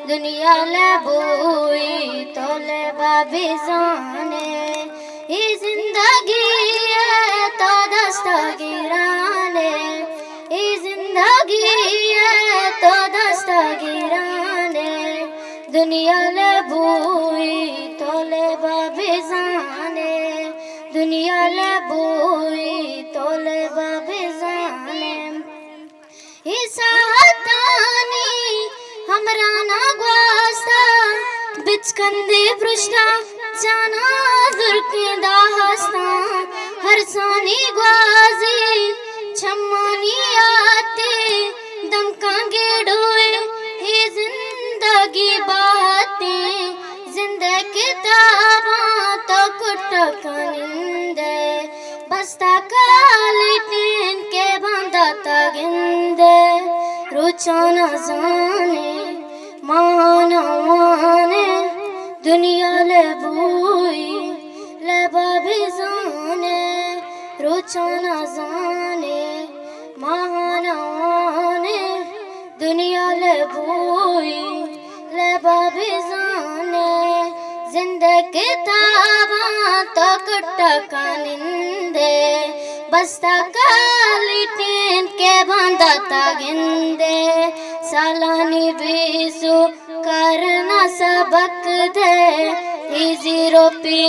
दुनिया ले बोई तोले बाबी जाने ये जिंदगी है तो दस्तगीराने ये जिंदगी है तो दस्तगीराने दुनिया ले बोई तोले बाबी जाने दुनिया ले बोई तोले बाबी जाने सातानी हमरा ना ग्वास्ता बिच कंदे पृष्ठा जाना दुर्के दाहस्ता हर सानी ग्वाजी छम्मानी आते दमकांगे डोए ये जिंदगी बातें जिंदगी किताबां तो कुटकनिंदे बस्ता कालिटिन के बंदा तगिंदे रुचाना जाने माना माने दुनिया ले बोई ले बाबी जाने रुचाना जाने माना माने दुनिया ले बोई ले बाबी जाने जिंदगी किताबां तो कुटकनिंदे बस्ता कालिटिन के बंदा तगिंदे सालानी बीसू करना सबक दे 0 पी